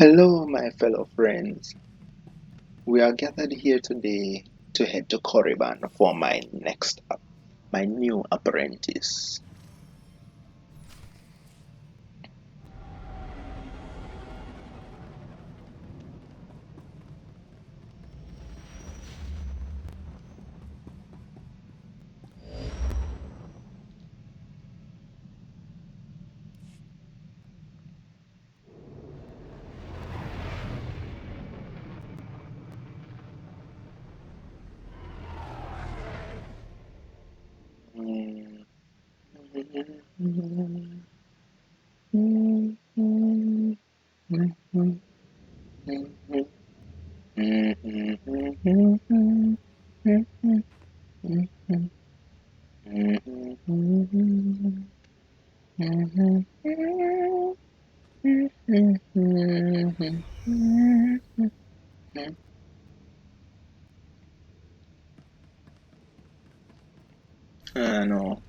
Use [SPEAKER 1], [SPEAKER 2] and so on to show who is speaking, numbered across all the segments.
[SPEAKER 1] Hello, my fellow friends. We are gathered here today to head to Korriban for my new apprentice. I know.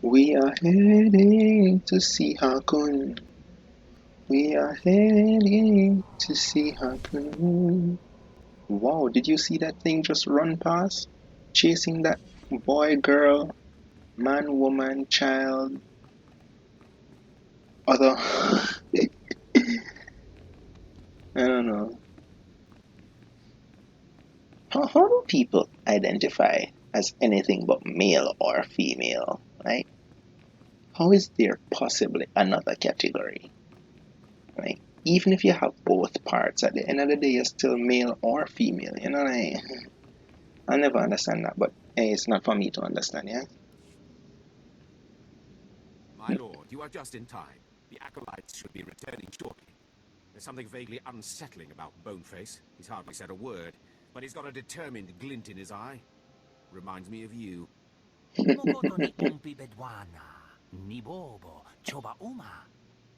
[SPEAKER 1] We are heading to see Hakun. We are heading to see Hakun. Wow, did you see that thing just run past? Chasing that boy, girl, man, woman, child, other. I don't know. How do people identify as anything but male or female? Right? How is there possibly another category? Right? Even if you have both parts, at the end of the day, you're still male or female. You know, I never understand that, but hey, it's not for me to understand, yeah?
[SPEAKER 2] My lord, you are just in time. The acolytes should be returning shortly. There's something vaguely unsettling about Boneface. He's hardly said a word, but he's got a determined glint in his eye. Reminds me of you.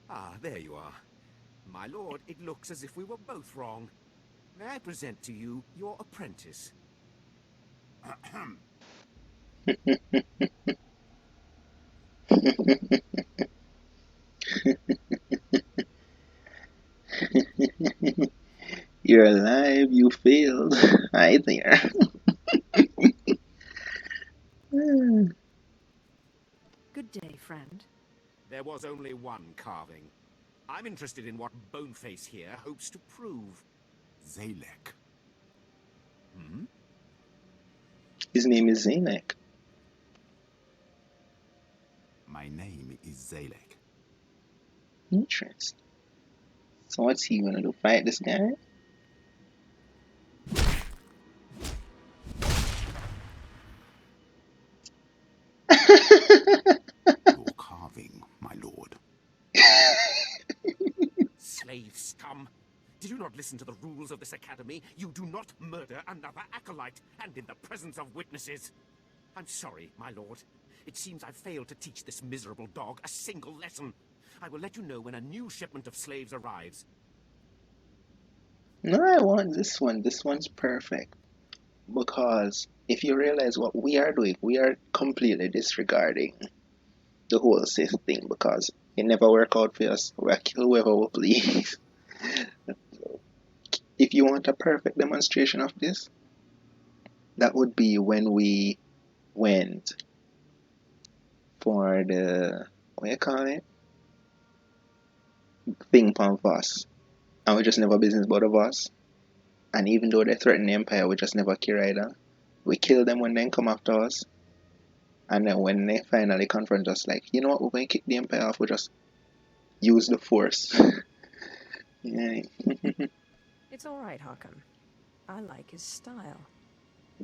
[SPEAKER 2] Ah, there you are. My lord, it looks as if we were both wrong. May I present to you your apprentice?
[SPEAKER 1] You're alive, you failed. Hi there.
[SPEAKER 3] Good day, friend.
[SPEAKER 2] There was only one carving. I'm interested in what Boneface here hopes to prove.
[SPEAKER 4] Zalek.
[SPEAKER 2] Hmm?
[SPEAKER 1] His name is Zanek.
[SPEAKER 4] My name is Zalek.
[SPEAKER 1] Interesting. So what's he gonna do? Fight this guy?
[SPEAKER 4] Your carving, my lord.
[SPEAKER 2] Slave scum! Did you not listen to the rules of this academy? You do not murder another acolyte, and in the presence of witnesses. I'm sorry, my lord. It seems I've failed to teach this miserable dog a single lesson. I will let you know when a new shipment of slaves arrives.
[SPEAKER 1] No, I want this one. This one's perfect. Because if you realize what we are doing, we are completely disregarding the whole Sith thing because it never work out for us. We kill whoever we please. If you want a perfect demonstration of this, that would be when we went for the, what you call it, thing from Voss, and we just never business about of us. And even though they threaten the Empire, we just never care either. We kill them when they come after us, and then when they finally confront us, like, you know what, we're going to kick the Empire off, we just use the Force. Yeah.
[SPEAKER 3] It's all right, Harkon. I like his style.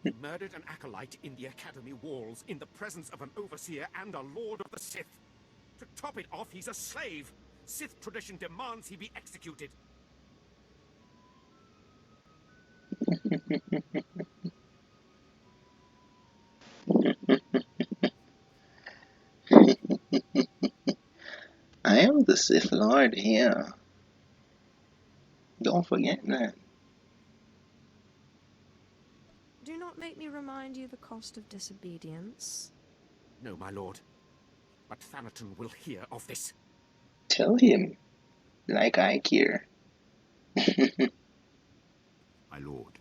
[SPEAKER 2] He murdered an acolyte in the Academy walls in the presence of an overseer and a Lord of the Sith. To top it off, he's a slave. Sith tradition demands he be executed.
[SPEAKER 1] I am the Sith Lord here. Don't forget that.
[SPEAKER 3] Do not make me remind you the cost of disobedience.
[SPEAKER 2] No, my lord. But Thanaton will hear of this.
[SPEAKER 1] Tell him, like I care.
[SPEAKER 4] My lord.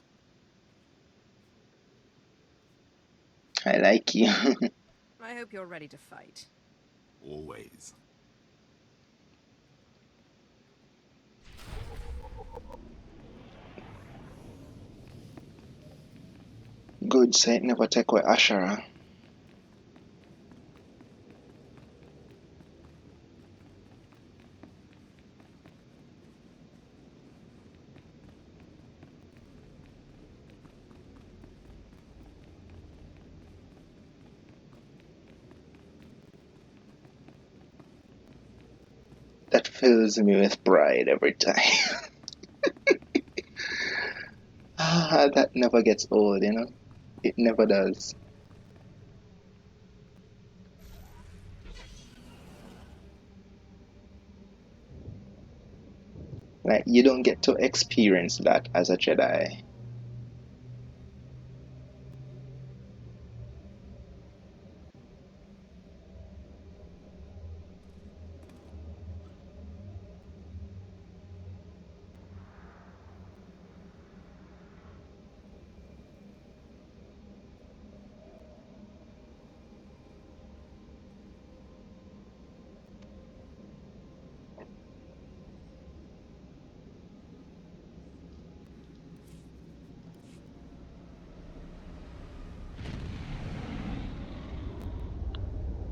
[SPEAKER 1] I like you.
[SPEAKER 3] I hope you're ready to fight.
[SPEAKER 4] Always.
[SPEAKER 1] Good sight never take away Ashara. That fills me with pride every time. That never gets old, you know? It never does. Like, you don't get to experience that as a Jedi.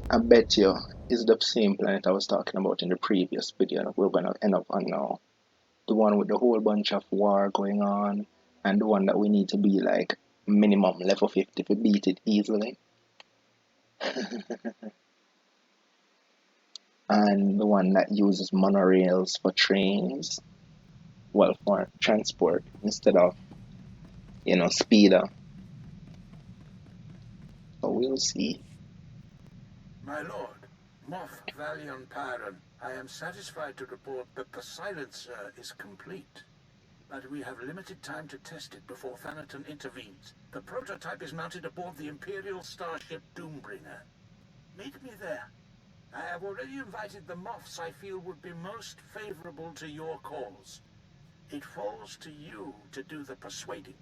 [SPEAKER 1] I bet you it's the same planet I was talking about in the previous video that we're gonna end up on now. The one with the whole bunch of war going on, and the one that we need to be like minimum level 50 to beat it easily. And the one that uses monorails for trains, well, for transport instead of, speeder. So we'll see.
[SPEAKER 5] My lord, Moff Valion Pyron, I am satisfied to report that the silencer is complete. But we have limited time to test it before Thanaton intervenes. The prototype is mounted aboard the Imperial starship Doombringer. Meet me there. I have already invited the Moffs I feel would be most favorable to your cause. It falls to you to do the persuading.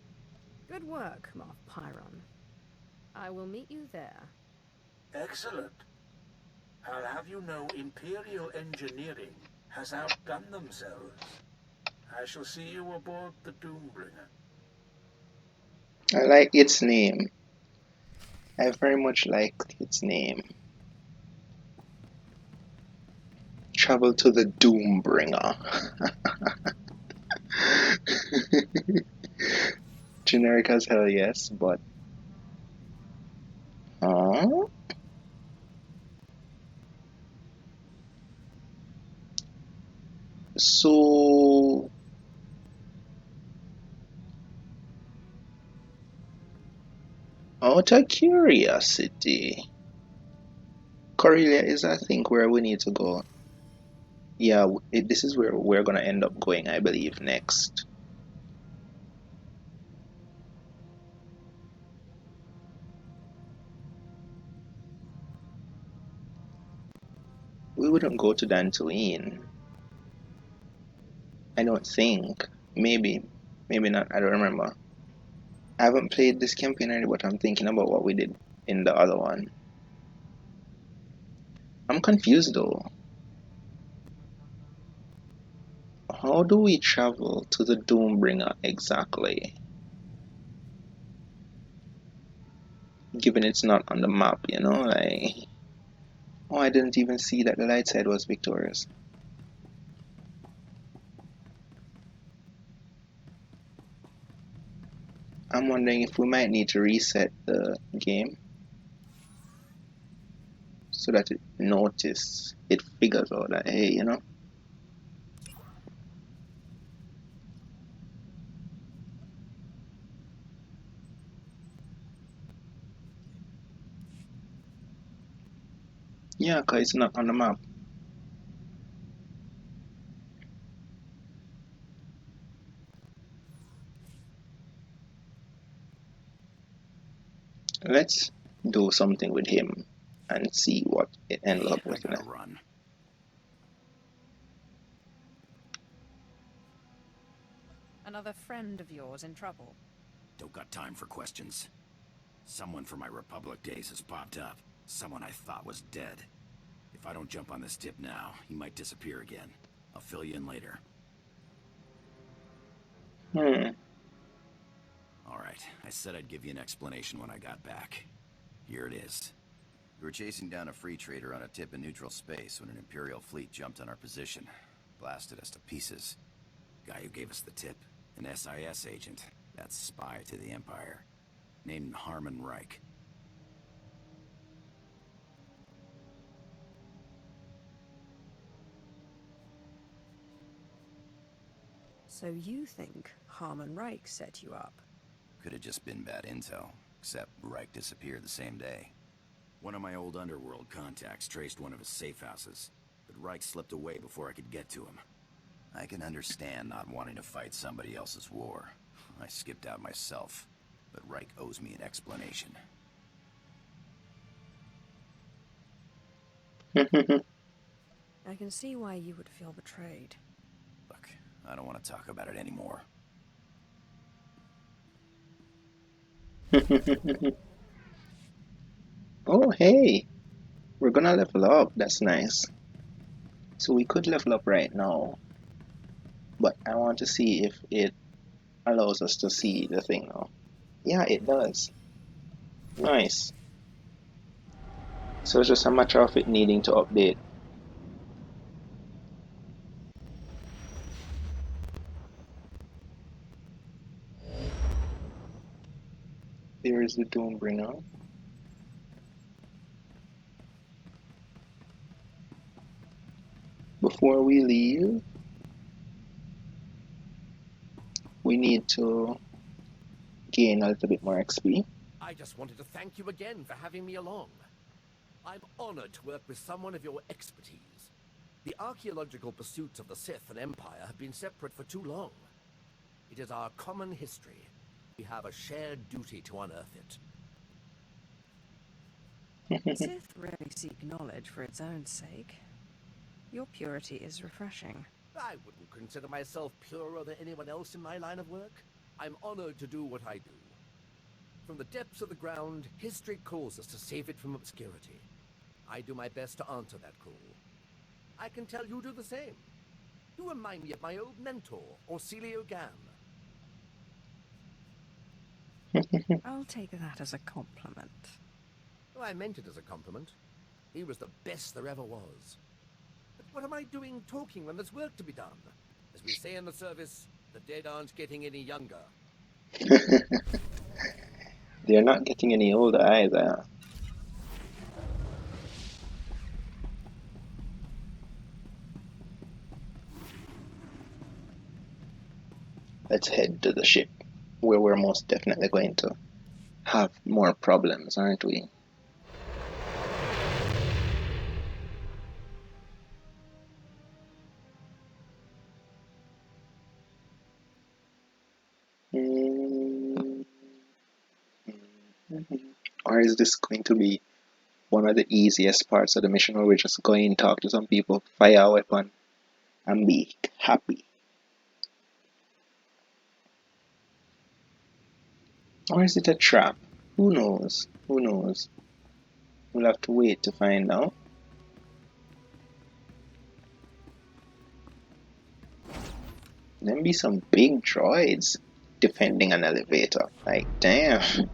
[SPEAKER 3] Good work, Moff Pyron. I will meet you there.
[SPEAKER 5] Excellent. I'll have you know Imperial engineering has outdone themselves. I shall see you aboard the Doombringer.
[SPEAKER 1] I like its name. I very much like its name. Travel to the Doombringer. Generic as hell, yes, but so out of curiosity, Corellia is, I think, where we need to go. Yeah, this is where we're gonna end up going, I believe, next. We wouldn't go to Dantooine. I don't think. Maybe Maybe not, I don't remember. I haven't played this campaign already, but I'm thinking about what we did in the other one. I'm confused though. How do we travel to the Doombringer exactly? Given it's not on the map, you know, like... Oh, I didn't even see that the light side was victorious. I'm wondering if we might need to reset the game so that it figures out that, hey, you know. Yeah, because it's not on the map. Let's do something with him and see what it ends
[SPEAKER 4] Hey,
[SPEAKER 1] up
[SPEAKER 4] I
[SPEAKER 1] with.
[SPEAKER 4] gotta run.
[SPEAKER 3] Another friend of yours in trouble?
[SPEAKER 4] Don't got time for questions. Someone from my Republic days has popped up. Someone I thought was dead. If I don't jump on this tip now, he might disappear again. I'll fill you in later.
[SPEAKER 1] Hmm.
[SPEAKER 4] Alright, I said I'd give you an explanation when I got back. Here it is. We were chasing down a free trader on a tip in neutral space when an Imperial fleet jumped on our position. Blasted us to pieces. Guy who gave us the tip, an SIS agent. That's spy to the Empire. Named Harmon Reich.
[SPEAKER 3] So you think Harmon Reich set you up?
[SPEAKER 4] Could have just been bad intel, except Reich disappeared the same day. One of my old underworld contacts traced one of his safe houses, but Reich slipped away before I could get to him. I can understand not wanting to fight somebody else's war. I skipped out myself, but Reich owes me an explanation.
[SPEAKER 3] I can see why you would feel betrayed.
[SPEAKER 4] Look, I don't want to talk about it anymore.
[SPEAKER 1] Oh, hey, we're gonna level up. That's nice. So we could level up right now, but I want to see if it allows us to see the thing now. Yeah, it does. Nice. So it's just a matter of it needing to update. There is the Doombringer. Before we leave, we need to gain a little bit more XP.
[SPEAKER 2] I just wanted to thank you again for having me along. I'm honored to work with someone of your expertise. The archaeological pursuits of the Sith and Empire have been separate for too long. It is our common history. We have a shared duty to unearth it.
[SPEAKER 3] Sith rarely seek knowledge for its own sake. Your purity is refreshing.
[SPEAKER 2] I wouldn't consider myself purer than anyone else in my line of work. I'm honored to do what I do. From the depths of the ground, history calls us to save it from obscurity. I do my best to answer that call. I can tell you do the same. You remind me of my old mentor, Orsilio Gam.
[SPEAKER 3] I'll take that as a compliment.
[SPEAKER 2] Oh, I meant it as a compliment. He was the best there ever was. But what am I doing talking when there's work to be done? As we say in the service, the dead aren't getting any younger.
[SPEAKER 1] They're not getting any older either. Let's head to the ship, where we're most definitely going to have more problems, aren't we? Or is this going to be one of the easiest parts of the mission where we just go in, talk to some people, fire a weapon, and be happy? Or is it a trap? Who knows? Who knows? We'll have to wait to find out. There be some big droids defending an elevator. Like, damn.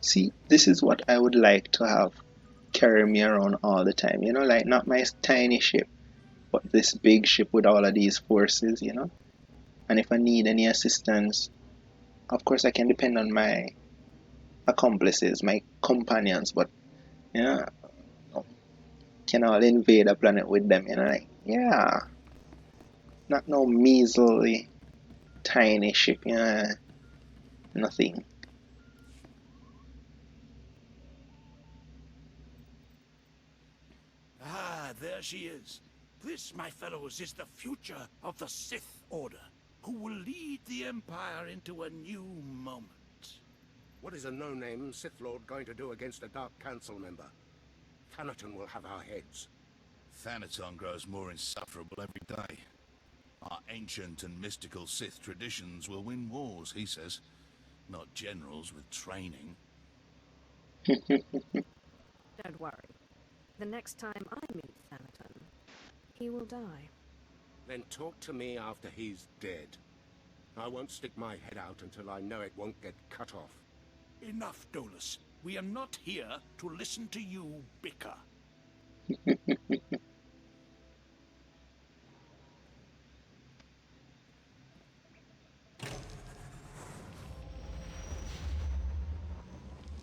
[SPEAKER 1] See, this is what I would like to have carry me around all the time. You know, like not my tiny ship, but this big ship with all of these forces, you know. And if I need any assistance, of course I can depend on my accomplices, my companions, but you know, can all invade a planet with them, you know, like yeah. Not no measly tiny ship, you know, nothing.
[SPEAKER 5] Ah, there she is. This, my fellows, is the future of the Sith Order, who will lead the Empire into a new moment.
[SPEAKER 2] What is a no-name Sith Lord going to do against a Dark Council member? Thanaton will have our heads.
[SPEAKER 6] Thanaton grows more insufferable every day. Our ancient and mystical Sith traditions will win wars, he says. Not generals with training.
[SPEAKER 3] Don't worry. The next time I meet Thanaton, he will die.
[SPEAKER 2] Then talk to me after he's dead. I won't stick my head out until I know it won't get cut off.
[SPEAKER 5] Enough, Dolus. We are not here to listen to you bicker.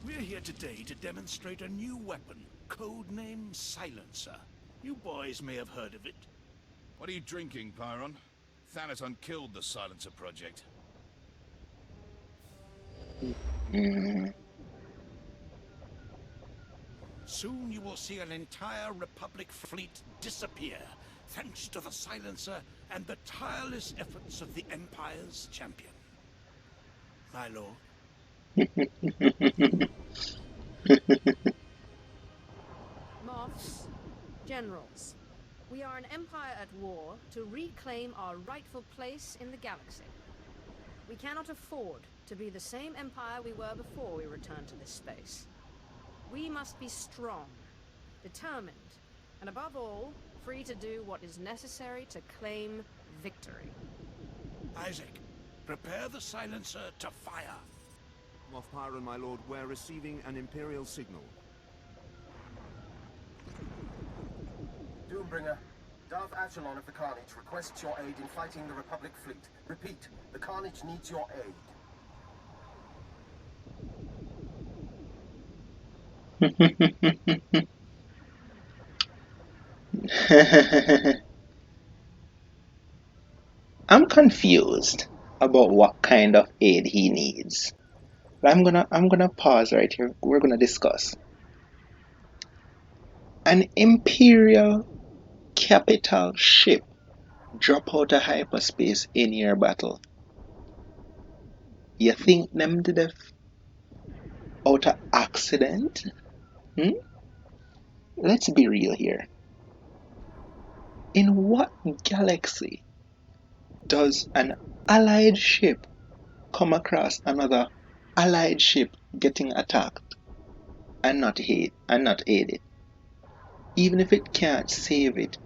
[SPEAKER 5] We're here today to demonstrate a new weapon, codename Silencer. You boys may have heard of it.
[SPEAKER 6] What are you drinking, Pyron? Thanaton killed the Silencer project.
[SPEAKER 5] Soon you will see an entire Republic fleet disappear, thanks to the Silencer and the tireless efforts of the Empire's champion. My lord.
[SPEAKER 3] Moffs, generals, we are an empire at war to reclaim our rightful place in the galaxy. We cannot afford to be the same empire we were before we returned to this space. We must be strong, determined, and above all, free to do what is necessary to claim victory.
[SPEAKER 5] Isaac, prepare the Silencer to fire.
[SPEAKER 2] Moff Pyron, my lord, we're receiving an Imperial signal.
[SPEAKER 7] Doombringer, Darth Echelon of the Carnage requests your aid in fighting the Republic fleet. Repeat, the Carnage needs your aid.
[SPEAKER 1] I'm confused about what kind of aid he needs. I'm gonna pause right here. We're gonna discuss. An Imperial capital ship drop out of hyperspace in your battle. You think them did it out of accident? Let's be real here. In what galaxy does an allied ship come across another allied ship getting attacked and not aid it? Even if it can't save it,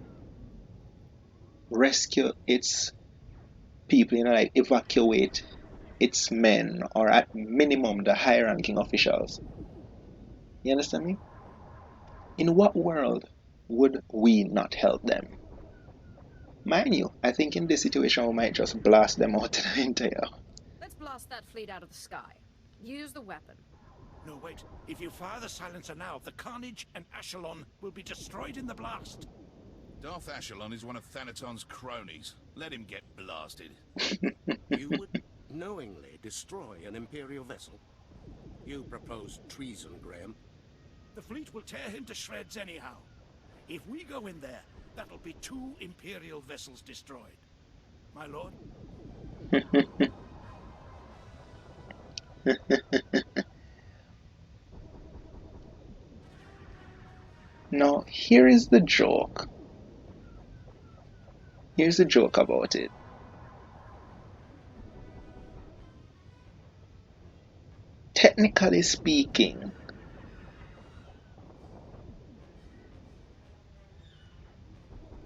[SPEAKER 1] rescue its people, like evacuate its men, or at minimum the high ranking officials. You understand me? In what world would we not help them? Mind you, I think in this situation we might just blast them out the entire.
[SPEAKER 3] Let's blast that fleet out of the sky. Use the weapon.
[SPEAKER 5] No, wait. If you fire the Silencer now, the Carnage and Echelon will be destroyed in the blast.
[SPEAKER 6] Darth Echelon is one of Thanaton's cronies. Let him get blasted.
[SPEAKER 2] You would knowingly destroy an Imperial vessel? You propose treason, Graham.
[SPEAKER 5] The fleet will tear him to shreds anyhow. If we go in there, that'll be 2 Imperial vessels destroyed. My lord?
[SPEAKER 1] Now, here is the joke. Here's the joke about it. Technically speaking,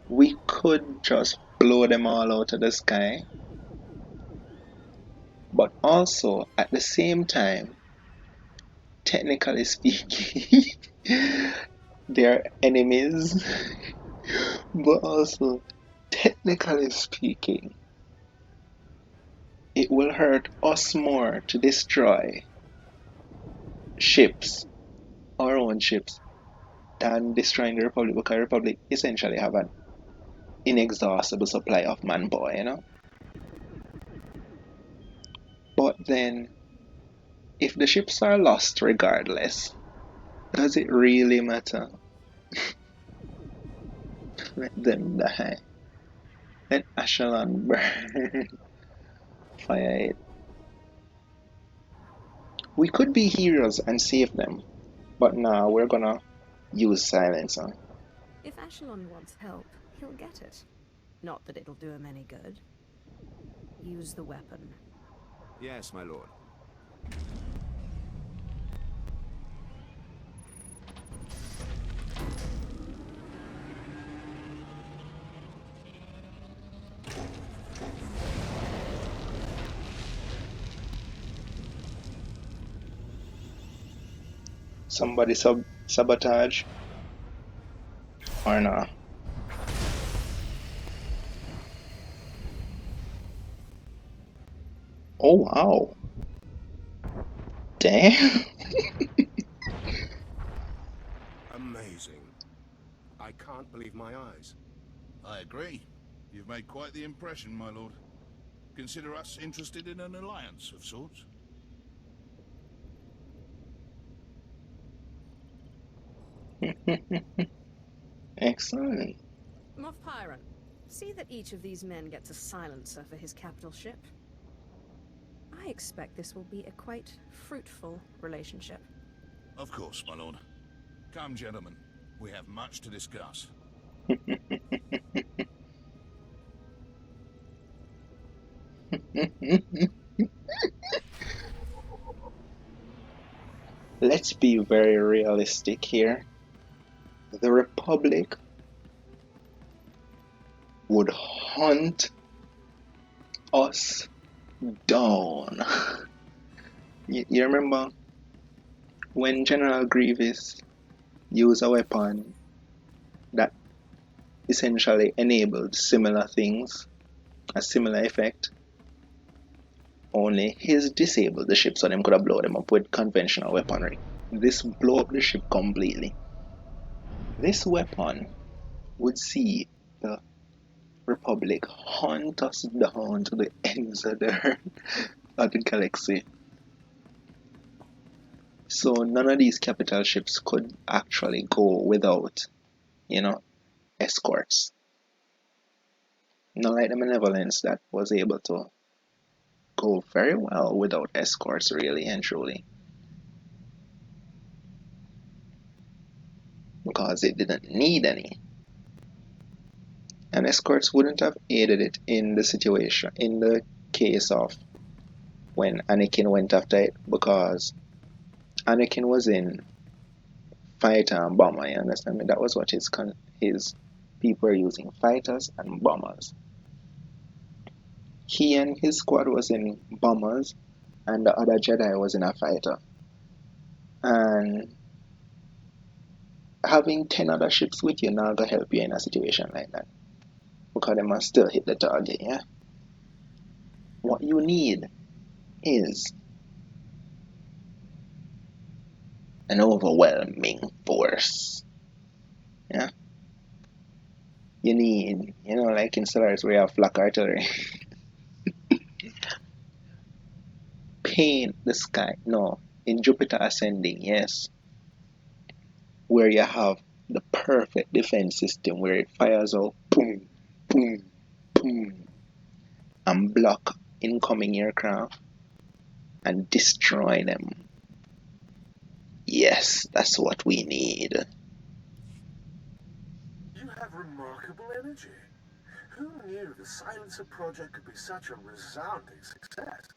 [SPEAKER 1] we could just blow them all out of the sky, but also at the same time, technically speaking, they're enemies, but also technically speaking, it will hurt us more to destroy ships, our own ships, than destroying the Republic, because the Republic essentially have an inexhaustible supply of manpower, you know? But then, if the ships are lost regardless, does it really matter? Let them die. Let Ashalon burn. Fire it. We could be heroes and save them, but now we're gonna use silencer.
[SPEAKER 3] If Ashalon wants help, he'll get it. Not that it'll do him any good. Use the weapon.
[SPEAKER 2] Yes, my lord.
[SPEAKER 1] Somebody sabotage or not? Oh wow. Damn.
[SPEAKER 2] Amazing. I can't believe my eyes.
[SPEAKER 6] I agree. You've made quite the impression, my lord. Consider us interested in an alliance of sorts.
[SPEAKER 1] Excellent.
[SPEAKER 3] Moff Pyron, see that each of these men gets a silencer for his capital ship. I expect this will be a quite fruitful relationship.
[SPEAKER 6] Of course, my lord. Come, gentlemen. We have much to discuss.
[SPEAKER 1] Let's be very realistic here. The Republic would hunt us down. You remember when General Grievous used a weapon that essentially enabled similar things, a similar effect? Only his disabled the ship so them could have blown them up with conventional weaponry. This blew up the ship completely. This weapon would see the Republic hunt us down to the ends of of the galaxy. So none of these capital ships could actually go without, escorts. Not like the Malevolence that was able to go very well without escorts, really and truly. Because it didn't need any. And escorts wouldn't have aided it in the case of when Anakin went after it, because Anakin was in fighter and bomber, you understand me? That was what his people were using, fighters and bombers. He and his squad was in bombers, and the other Jedi was in a fighter. And having 10 other ships with you now gonna help you in a situation like that, because they must still hit the target, yeah? What you need is an overwhelming force, yeah? You need, like in Stellaris where you have flak artillery, paint the sky. No, in Jupiter Ascending, yes, where you have the perfect defense system where it fires out boom, boom, boom, and block incoming aircraft and destroy them. Yes, that's what we need.
[SPEAKER 5] You have remarkable energy. Who knew the Silencer project could be such a resounding success?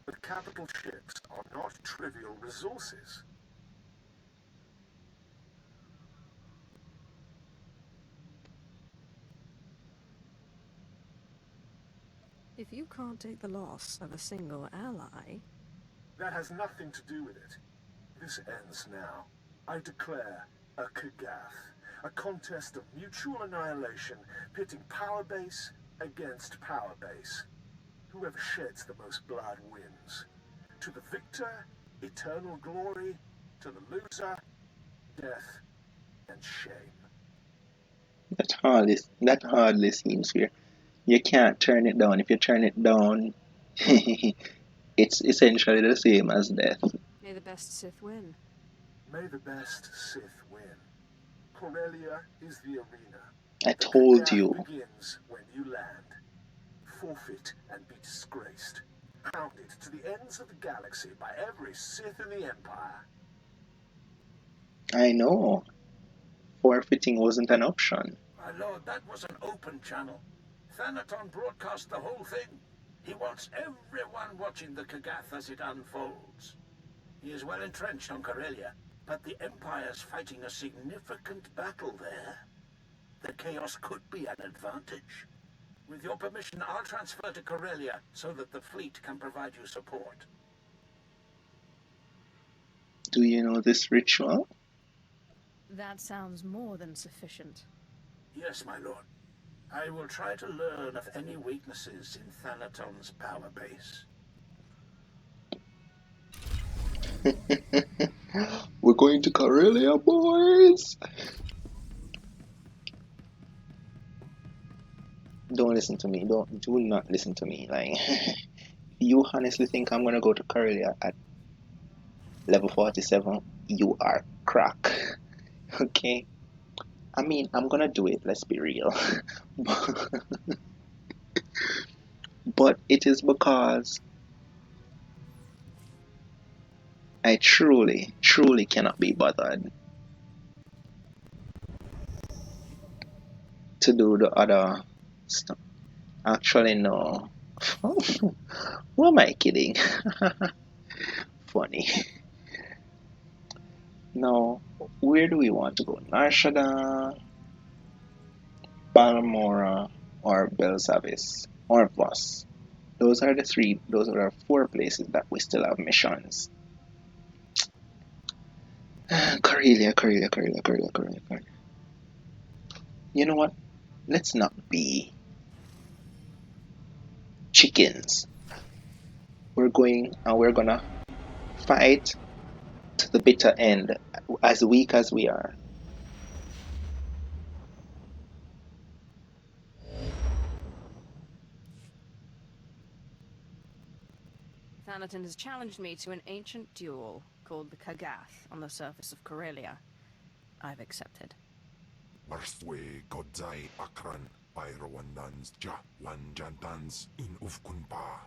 [SPEAKER 5] But capital ships are not trivial resources.
[SPEAKER 3] If you can't take the loss of a single ally...
[SPEAKER 5] That has nothing to do with it. This ends now. I declare a Kagath, a contest of mutual annihilation, pitting power base against power base. Whoever sheds the most blood wins. To the victor, eternal glory. To the loser, death and shame.
[SPEAKER 1] That hardly seems fair. You can't turn it down. If you turn it down, it's essentially the same as death.
[SPEAKER 3] May the best Sith win.
[SPEAKER 5] May the best Sith win. Corellia is the arena.
[SPEAKER 1] I
[SPEAKER 5] The
[SPEAKER 1] told
[SPEAKER 5] Kagath
[SPEAKER 1] you.
[SPEAKER 5] begins when you land. Forfeit and be disgraced. Hounded to the ends of the galaxy by every Sith in the Empire.
[SPEAKER 1] I know. Forfeiting wasn't an option.
[SPEAKER 5] My lord, that was an open channel. Thanaton broadcast the whole thing. He wants everyone watching the Kagath as it unfolds. He is well entrenched on Corellia, but the Empire's fighting a significant battle there. The chaos could be an advantage. With your permission, I'll transfer to Corellia so that the fleet can provide you support.
[SPEAKER 1] Do you know this ritual?
[SPEAKER 3] That sounds more than sufficient.
[SPEAKER 5] Yes, my lord. I will try to learn of any weaknesses in Thanaton's power base.
[SPEAKER 1] We're going to Corellia, boys! Don't listen to me. Do not listen to me. Like, you honestly think I'm gonna go to Corellia at level 47? You are crack. Okay? I mean, I'm gonna do it, let's be real. But it is because I truly, truly cannot be bothered to do the other stuff. Actually, no. Who am I kidding? Funny. No. Where do we want to go? Narshada, Balmora, or Belsavis, or Voss? Those are 4 places that we still have missions. Corellia, Corellia, Corellia, Corellia, Corellia, Corellia. You know what? Let's not be chickens. We're gonna fight to the bitter end, as weak as we are.
[SPEAKER 3] Thanaton has challenged me to an ancient duel called the Kagath on the surface of Corellia. I've accepted.
[SPEAKER 8] Marswe Godzai Akran Pyrawandans Ja Wanjantans in Ufkunpa.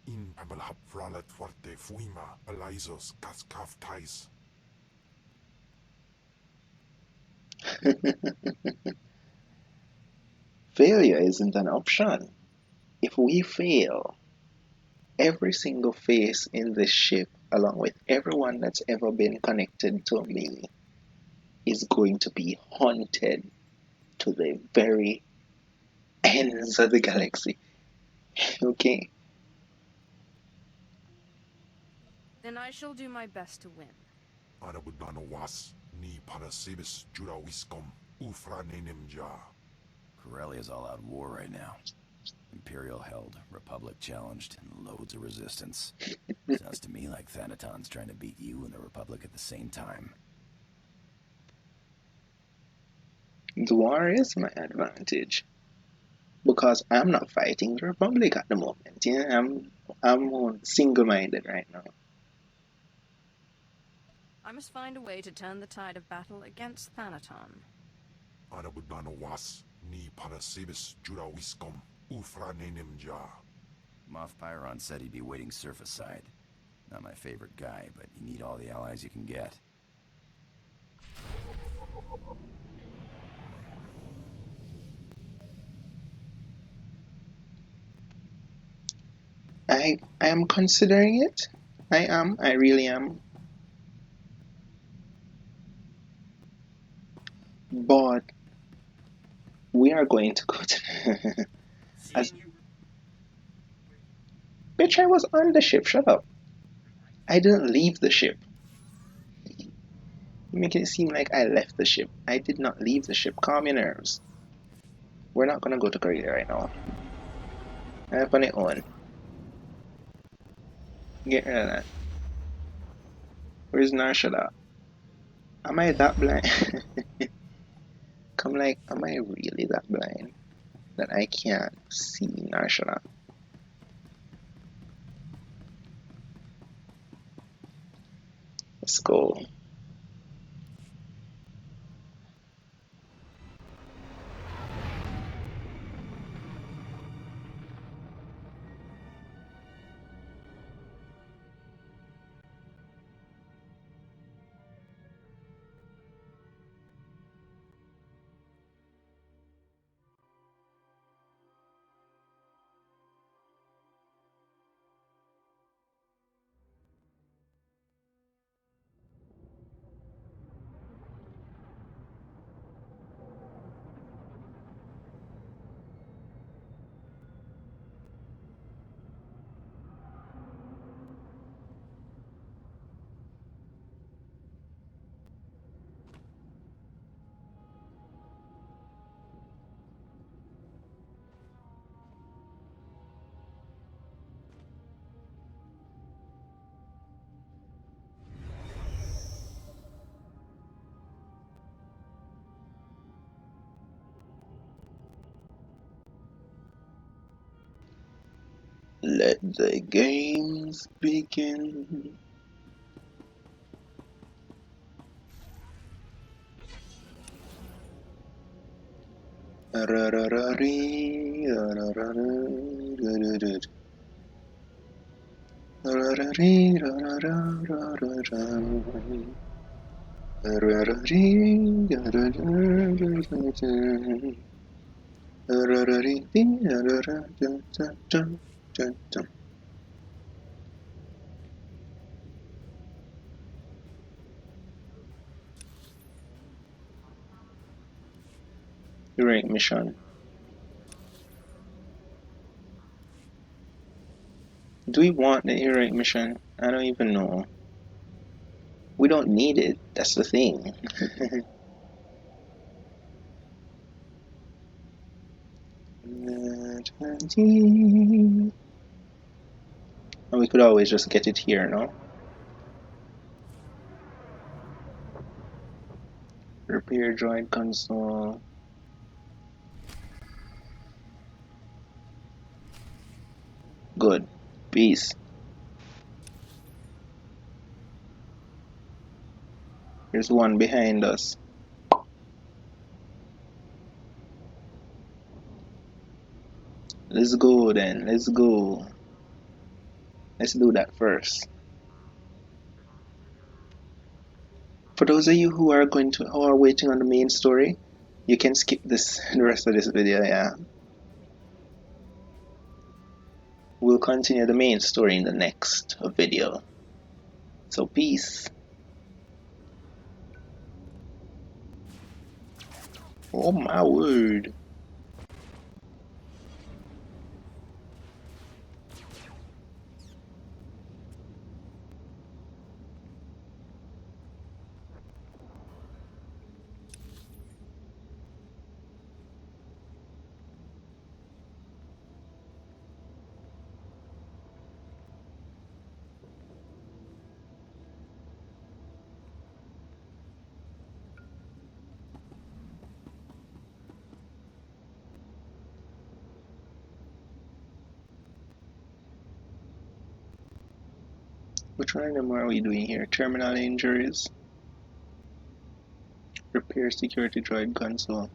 [SPEAKER 8] In Pamalhap Fralat Forte Fuima Alaisos Kaskaf Tais.
[SPEAKER 1] Failure isn't an option. If we fail, every single face in this ship, along with everyone that's ever been connected to me, is going to be haunted to the very ends of the galaxy. Okay?
[SPEAKER 3] Then I shall do my best to win.
[SPEAKER 8] Anabudano was ni parasibis Jurawiskom Ufra Nenemja.
[SPEAKER 4] Corellia's all out war right now. Imperial held, Republic challenged, and loads of resistance. Sounds to me like Thanaton's trying to beat you and the Republic at the same time.
[SPEAKER 1] The war is my advantage. Because I'm not fighting the Republic at the moment. Yeah, I'm single-minded right now.
[SPEAKER 3] I must find a way to turn the tide of battle against Thanaton.
[SPEAKER 8] Anabudano was ni parasibis Jurawiskom Ufra Nenemja.
[SPEAKER 4] Moff Pyron said he'd be waiting surface side. Not my favorite guy, but you need all the allies you can get.
[SPEAKER 1] I am considering it. I am. I really am. But we are going to go to as bitch, I was on the ship, shut up. I didn't leave the ship. You make it seem like I left the ship. I did not leave the ship. Calm your nerves. We're not gonna go to Korea right now. I have on it on. Get rid of that. Where's Narshada? Am I that blind? Come like, am I really that blind that I can't see Narshada? Let's go. Let the games begin. Heroic mission. Do we want the heroic mission? I don't even know. We don't need it. That's the thing. And we could always just get it here, no? Repair droid console. Good. Peace. There's one behind us. Let's go then. Let's go. Let's do that first. For those of you who are waiting on the main story, you can skip this the rest of this video, yeah. We'll continue the main story in the next video. So peace. Oh my word. Which one of them are we doing here? Terminal injuries. Repair security droid console.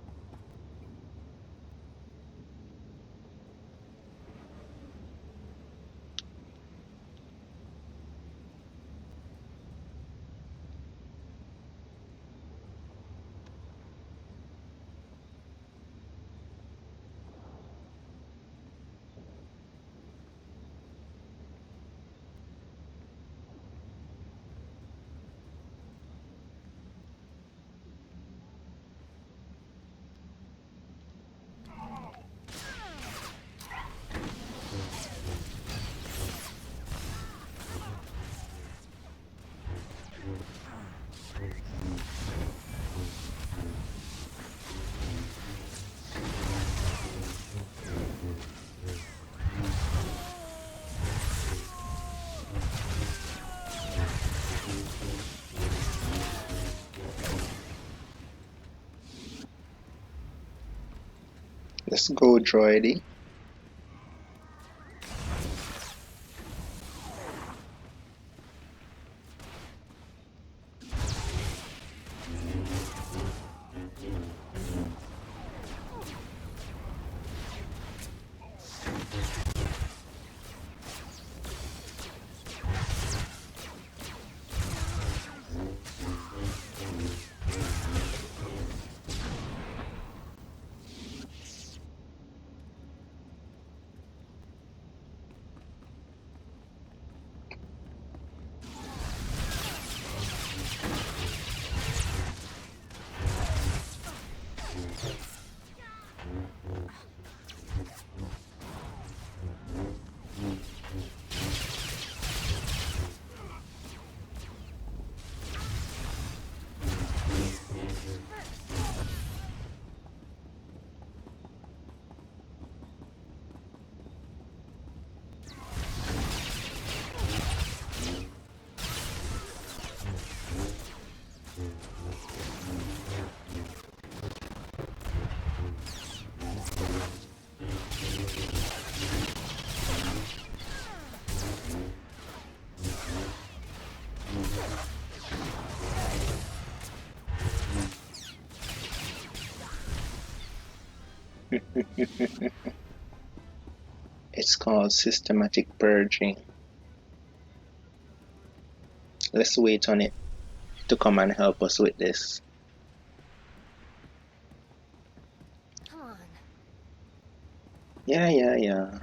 [SPEAKER 1] Let's go, droidy. It's called systematic purging. Let's wait on it to come and help us with this.
[SPEAKER 3] Come on.
[SPEAKER 1] Yeah.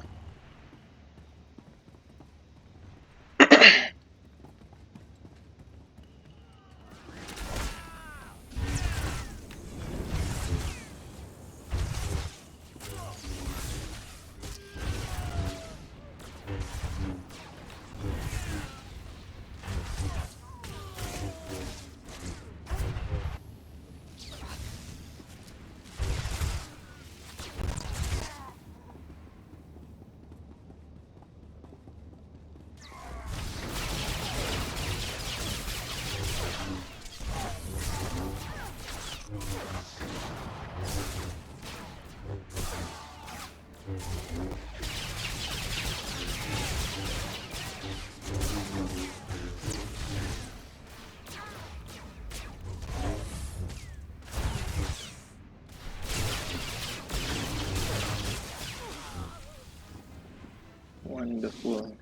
[SPEAKER 1] Wonderful.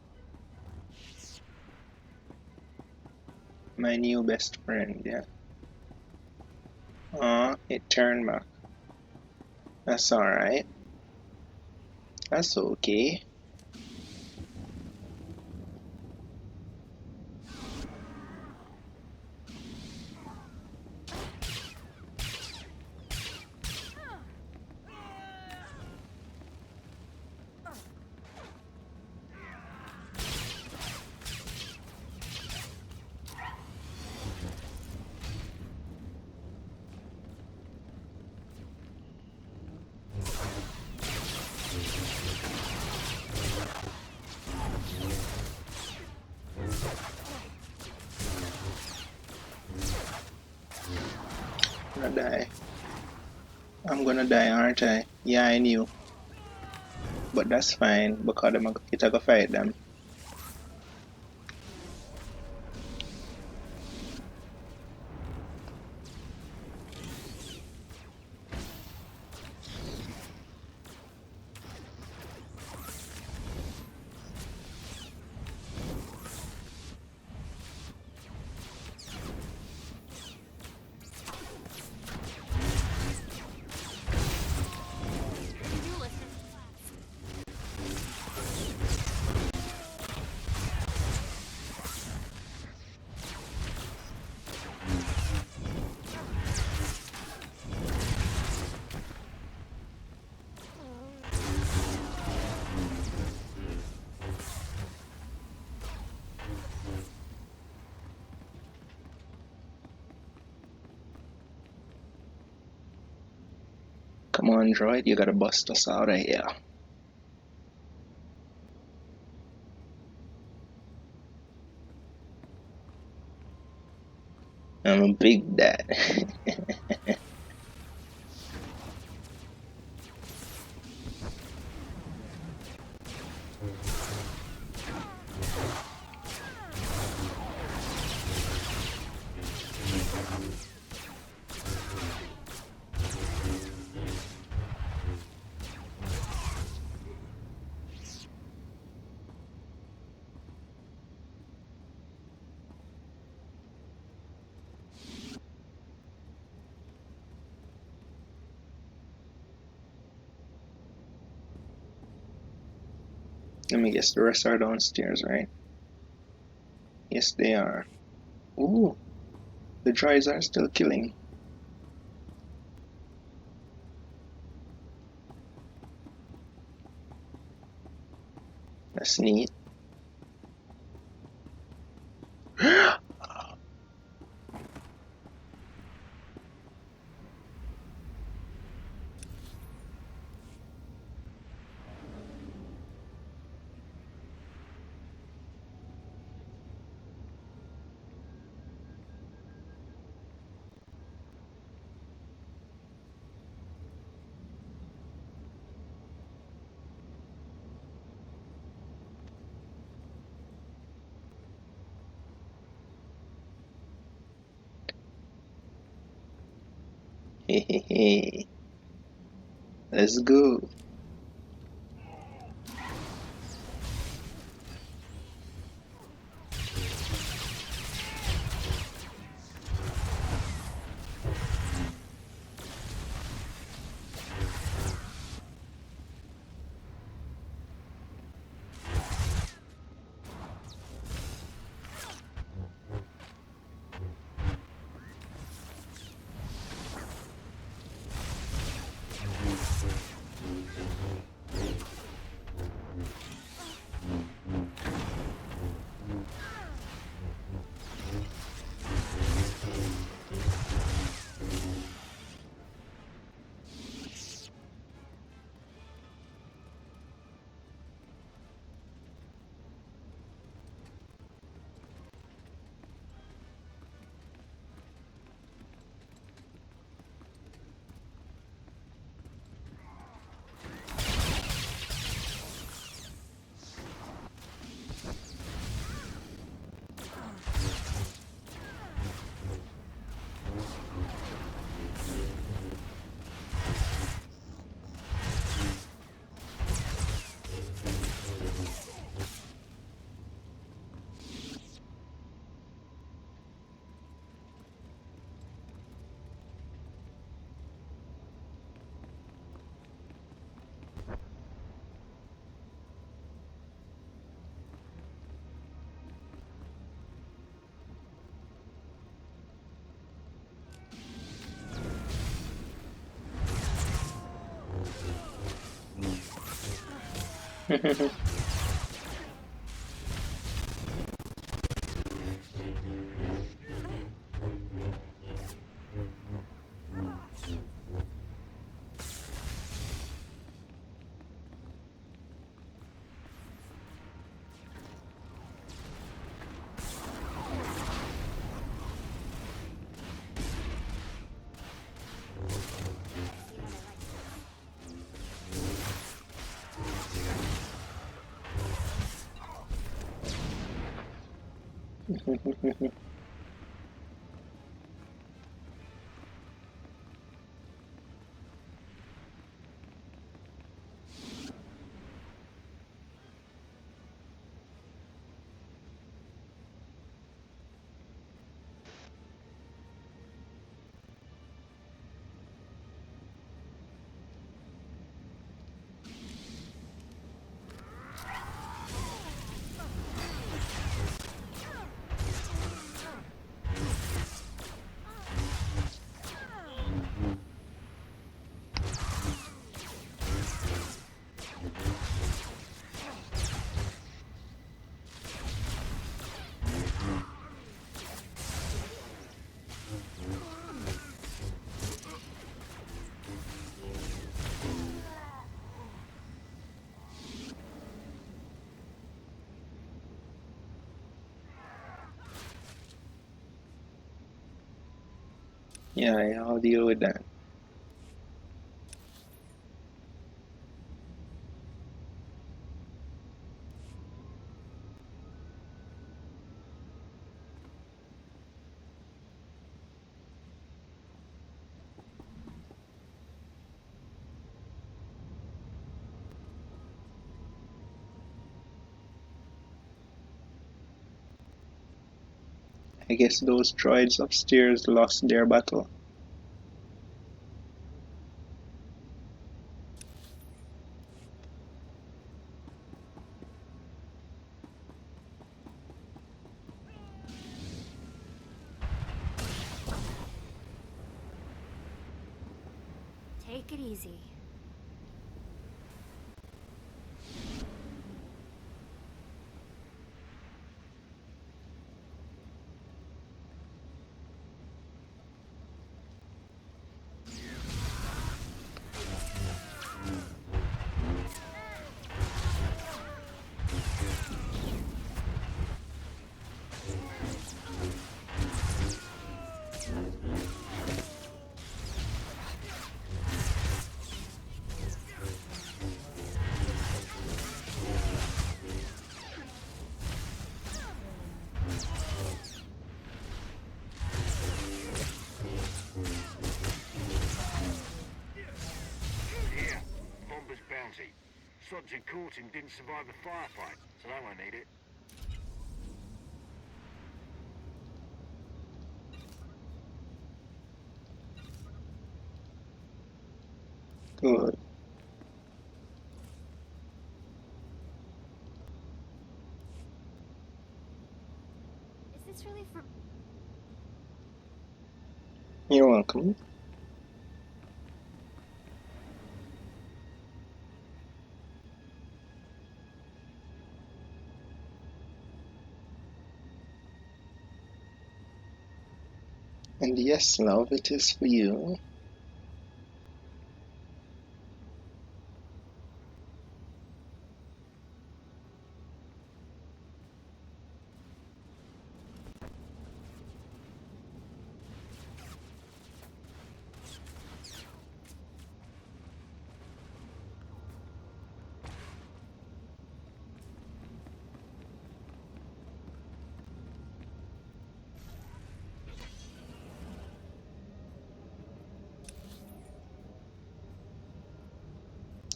[SPEAKER 1] My new best friend, yeah. It turned back. That's alright. That's okay. I'm gonna die. I'm gonna die, aren't I? Yeah, I knew. But that's fine, because I'm gonna fight them. Come on, droid, you gotta bust us out of here. I'm a big dad. Let me guess, the rest are downstairs, right? Yes, they are. Ooh, the droids are still killing. That's neat. Hey, hey, hey. Let's go. Yeah, I'll deal with that. I guess those droids upstairs lost their battle.
[SPEAKER 9] Take it easy.
[SPEAKER 2] Sods and Courting didn't survive the firefight, so they won't need it.
[SPEAKER 1] Good.
[SPEAKER 9] Is this really for...
[SPEAKER 1] You're welcome. And yes, love, it is for you.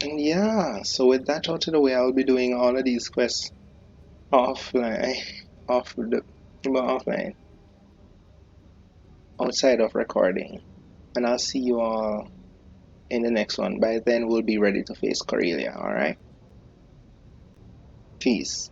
[SPEAKER 1] And yeah, so with that out of the way, I'll be doing all of these quests offline, offline, outside of recording. And I'll see you all in the next one. By then, we'll be ready to face Corellia, alright? Peace.